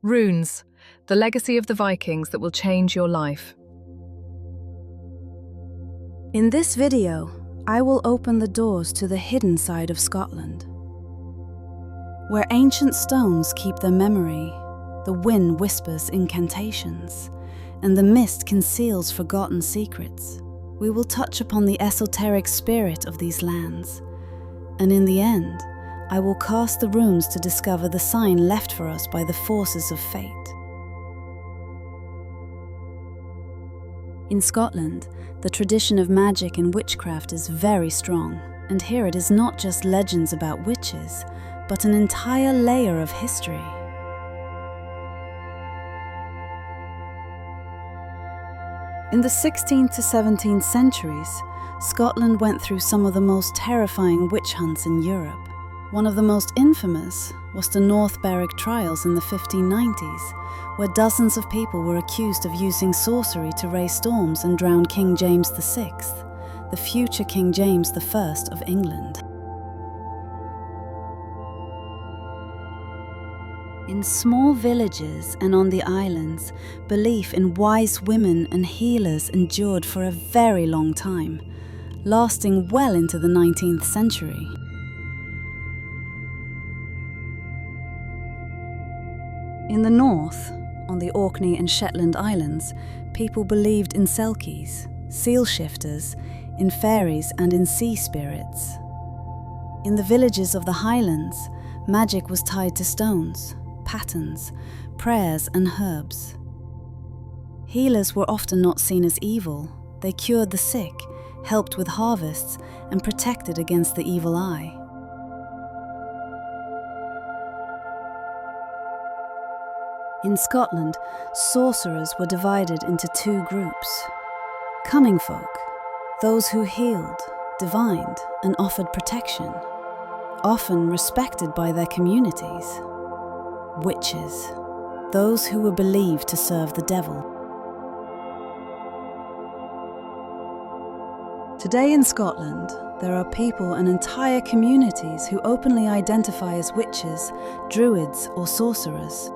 Runes, the legacy of the Vikings that will change your life. In this video, I will open the doors to the hidden side of Scotland. Where ancient stones keep their memory, the wind whispers incantations, and the mist conceals forgotten secrets. We will touch upon the esoteric spirit of these lands, and in the end, I will cast the runes to discover the sign left for us by the forces of fate. In Scotland, the tradition of magic and witchcraft is very strong, and here it is not just legends about witches, but an entire layer of history. In the 16th to 17th centuries, Scotland went through some of the most terrifying witch hunts in Europe. One of the most infamous was the North Berwick trials in the 1590s, where dozens of people were accused of using sorcery to raise storms and drown King James VI, the future King James I of England. In small villages and on the islands, belief in wise women and healers endured for a very long time, lasting well into the 19th century. In the north, on the Orkney and Shetland Islands, people believed in selkies, seal shifters, in fairies and in sea spirits. In the villages of the Highlands, magic was tied to stones, patterns, prayers and herbs. Healers were often not seen as evil. They cured the sick, helped with harvests, and protected against the evil eye. In Scotland, sorcerers were divided into two groups. Cunning folk, those who healed, divined, and offered protection, often respected by their communities. Witches, those who were believed to serve the devil. Today in Scotland, there are people and entire communities who openly identify as witches, druids, or sorcerers.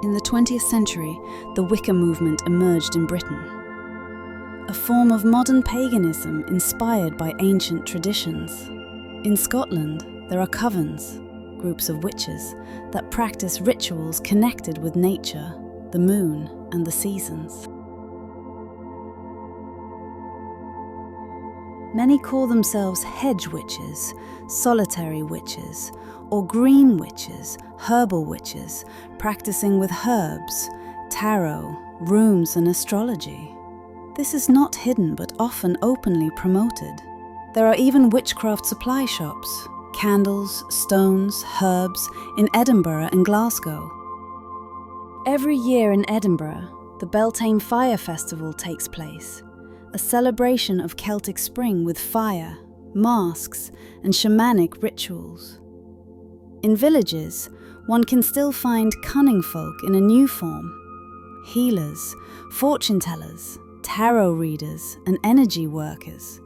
In the 20th century, the Wicca movement emerged in Britain, a form of modern paganism inspired by ancient traditions. In Scotland, there are covens, groups of witches, that practice rituals connected with nature, the moon, and the seasons. Many call themselves hedge witches, solitary witches, or green witches, herbal witches, practicing with herbs, tarot, runes, and astrology. This is not hidden but often openly promoted. There are even witchcraft supply shops, candles, stones, herbs, in Edinburgh and Glasgow. Every year in Edinburgh, the Beltane Fire Festival takes place, a celebration of Celtic spring with fire, masks, and shamanic rituals. In villages, one can still find cunning folk in a new form: healers, fortune tellers, tarot readers, and energy workers.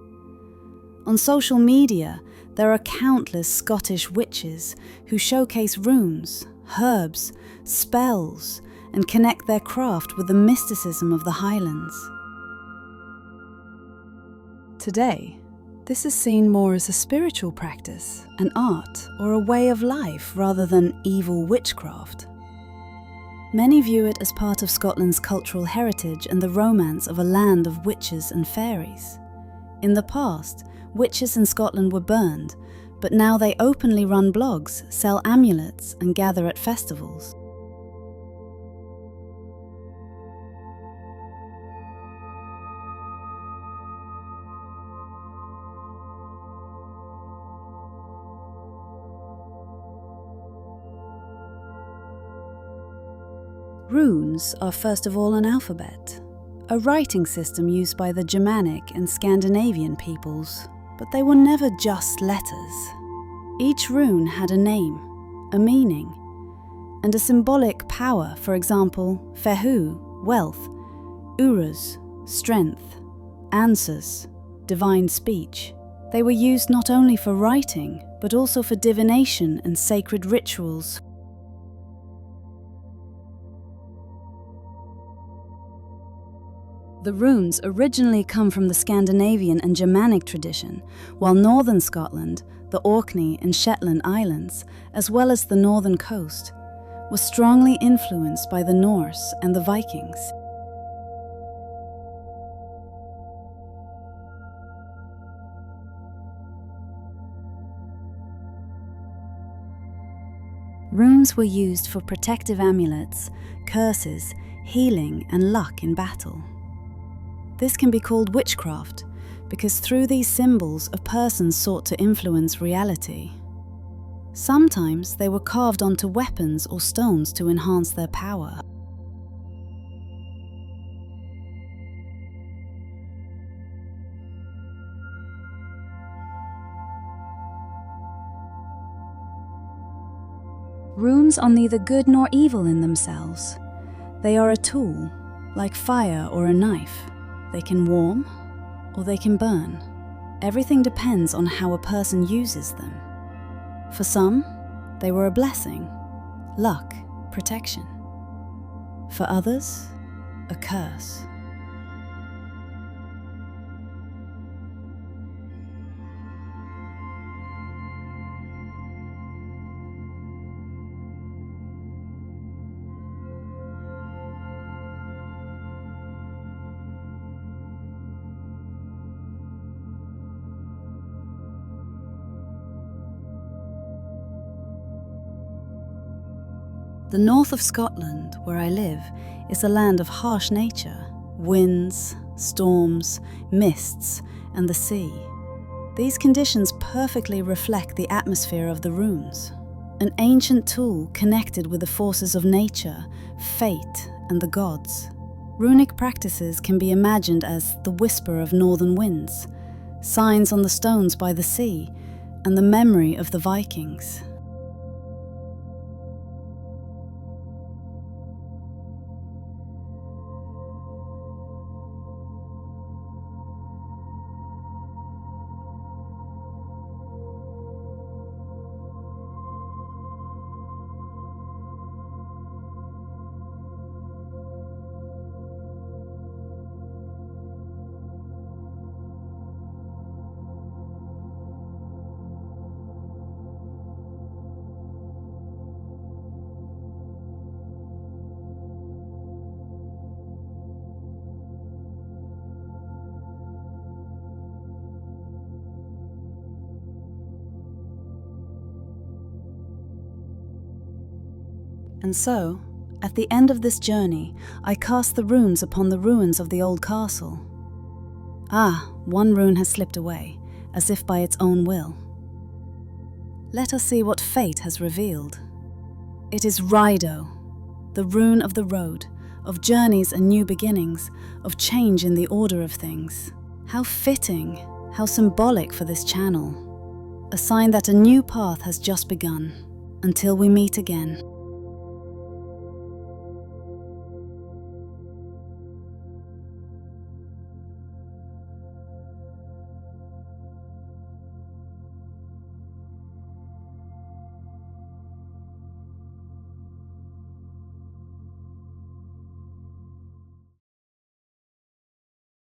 On social media, there are countless Scottish witches who showcase runes, herbs, spells, and connect their craft with the mysticism of the Highlands. Today, this is seen more as a spiritual practice, an art, or a way of life rather than evil witchcraft. Many view it as part of Scotland's cultural heritage and the romance of a land of witches and fairies. In the past, witches in Scotland were burned, but now they openly run blogs, sell amulets, and gather at festivals. Runes are first of all an alphabet, a writing system used by the Germanic and Scandinavian peoples, but they were never just letters. Each rune had a name, a meaning, and a symbolic power. For example, Fehu, wealth; Uruz, strength; Ansuz, divine speech. They were used not only for writing, but also for divination and sacred rituals. The runes originally come from the Scandinavian and Germanic tradition, while northern Scotland, the Orkney and Shetland Islands, as well as the northern coast, was strongly influenced by the Norse and the Vikings. Runes were used for protective amulets, curses, healing, and luck in battle. This can be called witchcraft, because through these symbols a person sought to influence reality. Sometimes they were carved onto weapons or stones to enhance their power. Runes are neither good nor evil in themselves. They are a tool, like fire or a knife. They can warm or they can burn. Everything depends on how a person uses them. For some, they were a blessing, luck, protection. For others, a curse. The north of Scotland, where I live, is a land of harsh nature, winds, storms, mists, and the sea. These conditions perfectly reflect the atmosphere of the runes, an ancient tool connected with the forces of nature, fate, and the gods. Runic practices can be imagined as the whisper of northern winds, signs on the stones by the sea, and the memory of the Vikings. And so, at the end of this journey, I cast the runes upon the ruins of the old castle. Ah, one rune has slipped away, as if by its own will. Let us see what fate has revealed. It is Rido, the rune of the road, of journeys and new beginnings, of change in the order of things. How fitting, how symbolic for this channel. A sign that a new path has just begun. Until we meet again.